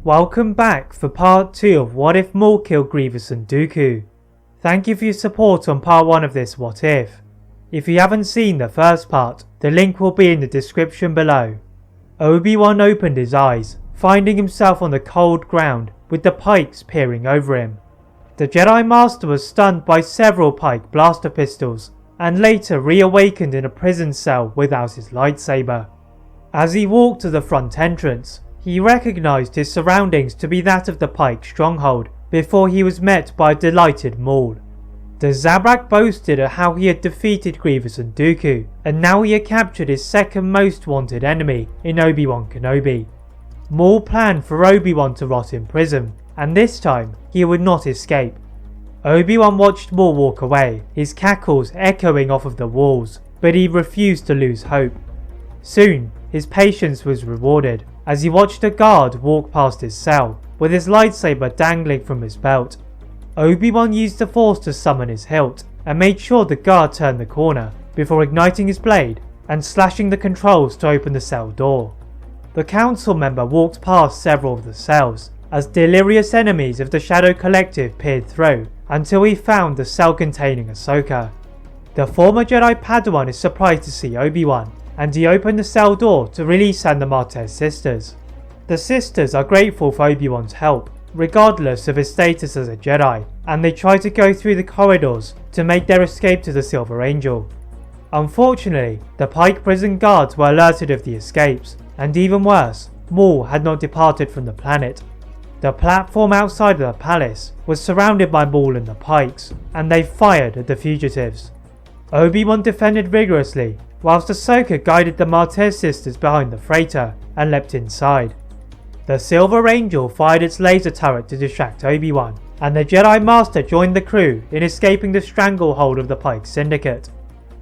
Welcome back for part 2 of What If Maul Killed Grievous and Dooku. Thank you for your support on part 1 of this What If. If you haven't seen the first part, the link will be in the description below. Obi-Wan opened his eyes, finding himself on the cold ground with the Pikes peering over him. The Jedi Master was stunned by several Pike blaster pistols and later reawakened in a prison cell without his lightsaber. As he walked to the front entrance, he recognised his surroundings to be that of the Pike stronghold before he was met by a delighted Maul. The Zabrak boasted of how he had defeated Grievous and Dooku, and now he had captured his second most wanted enemy in Obi-Wan Kenobi. Maul planned for Obi-Wan to rot in prison, and this time he would not escape. Obi-Wan watched Maul walk away, his cackles echoing off of the walls, but he refused to lose hope. Soon, his patience was rewarded as he watched a guard walk past his cell with his lightsaber dangling from his belt. Obi-Wan used the Force to summon his hilt and made sure the guard turned the corner before igniting his blade and slashing the controls to open the cell door. The council member walked past several of the cells as delirious enemies of the Shadow Collective peered through until he found the cell containing Ahsoka. The former Jedi Padawan is surprised to see Obi-Wan, and he opened the cell door to release the Martez sisters. The sisters are grateful for Obi-Wan's help, regardless of his status as a Jedi, and they try to go through the corridors to make their escape to the Silver Angel. Unfortunately, the Pike prison guards were alerted of the escapes, and even worse, Maul had not departed from the planet. The platform outside of the palace was surrounded by Maul and the Pikes, and they fired at the fugitives. Obi-Wan defended vigorously, whilst Ahsoka guided the Martez sisters behind the freighter and leapt inside. The Silver Angel fired its laser turret to distract Obi-Wan, and the Jedi Master joined the crew in escaping the stranglehold of the Pike Syndicate.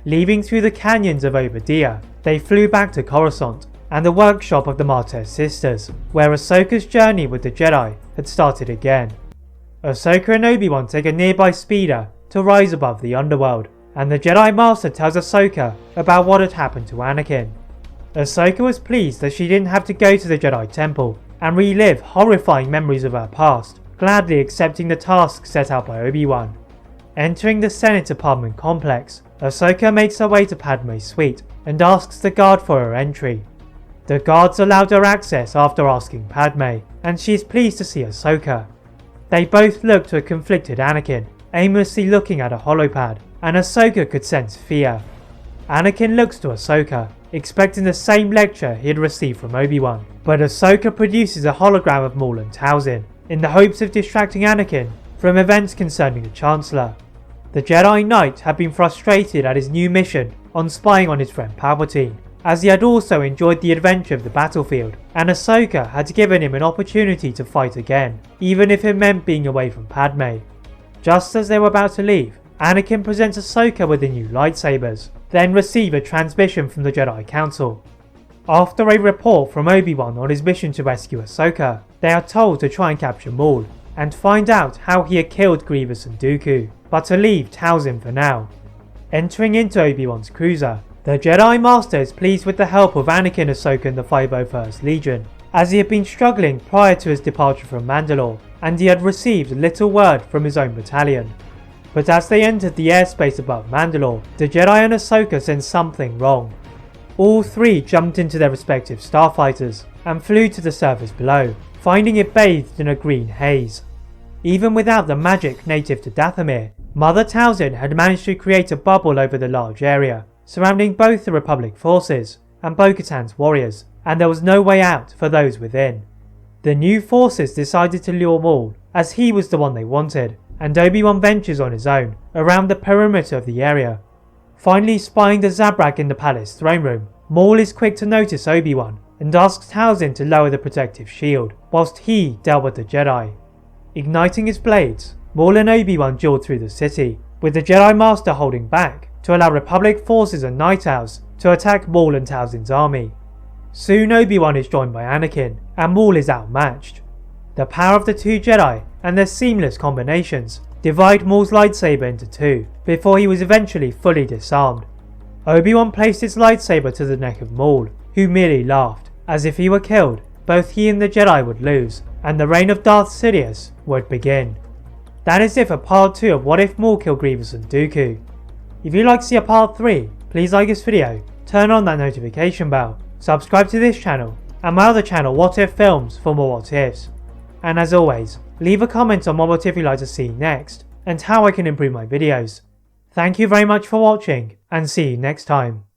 Leaving through the canyons of Obadiah, they flew back to Coruscant and the workshop of the Martez sisters, where Ahsoka's journey with the Jedi had started again. Ahsoka and Obi-Wan take a nearby speeder to rise above the underworld, and the Jedi Master tells Ahsoka about what had happened to Anakin. Ahsoka was pleased that she didn't have to go to the Jedi Temple and relive horrifying memories of her past, gladly accepting the task set out by Obi-Wan. Entering the Senate apartment complex, Ahsoka makes her way to Padme's suite and asks the guard for her entry. The guards allowed her access after asking Padme, and she is pleased to see Ahsoka. They both look to a conflicted Anakin, aimlessly looking at a holopad, and Ahsoka could sense fear. Anakin looks to Ahsoka, expecting the same lecture he had received from Obi-Wan, but Ahsoka produces a hologram of Maul and Talzin, in the hopes of distracting Anakin from events concerning the Chancellor. The Jedi Knight had been frustrated at his new mission on spying on his friend Palpatine, as he had also enjoyed the adventure of the battlefield, and Ahsoka had given him an opportunity to fight again, even if it meant being away from Padme. Just as they were about to leave, Anakin presents Ahsoka with the new lightsabers, then receive a transmission from the Jedi Council. After a report from Obi-Wan on his mission to rescue Ahsoka, they are told to try and capture Maul, and find out how he had killed Grievous and Dooku, but to leave Talzin for now. Entering into Obi-Wan's cruiser, the Jedi Master is pleased with the help of Anakin, Ahsoka and the 501st Legion, as he had been struggling prior to his departure from Mandalore, and he had received little word from his own battalion. But as they entered the airspace above Mandalore, the Jedi and Ahsoka sensed something wrong. All three jumped into their respective starfighters and flew to the surface below, finding it bathed in a green haze. Even without the magic native to Dathomir, Mother Talzin had managed to create a bubble over the large area, surrounding both the Republic forces and Bo-Katan's warriors, and there was no way out for those within. The new forces decided to lure Maul, as he was the one they wanted, and Obi-Wan ventures on his own around the perimeter of the area. Finally spying the Zabrak in the palace throne room, Maul is quick to notice Obi-Wan and asks Talzin to lower the protective shield, whilst he dealt with the Jedi. Igniting his blades, Maul and Obi-Wan dueled through the city, with the Jedi Master holding back to allow Republic forces and Night Owls to attack Maul and Talzin's army. Soon Obi-Wan is joined by Anakin, and Maul is outmatched. The power of the two Jedi and their seamless combinations divide Maul's lightsaber into two, before he was eventually fully disarmed. Obi-Wan placed his lightsaber to the neck of Maul, who merely laughed, as if he were killed, both he and the Jedi would lose, and the reign of Darth Sidious would begin. That is it for part 2 of What If Maul Killed Grievous and Dooku. If you'd like to see a part 3, please like this video, turn on that notification bell, subscribe to this channel, and my other channel What If Films for more what ifs. And as always, leave a comment on what if you'd like to see next, and how I can improve my videos. Thank you very much for watching, and see you next time.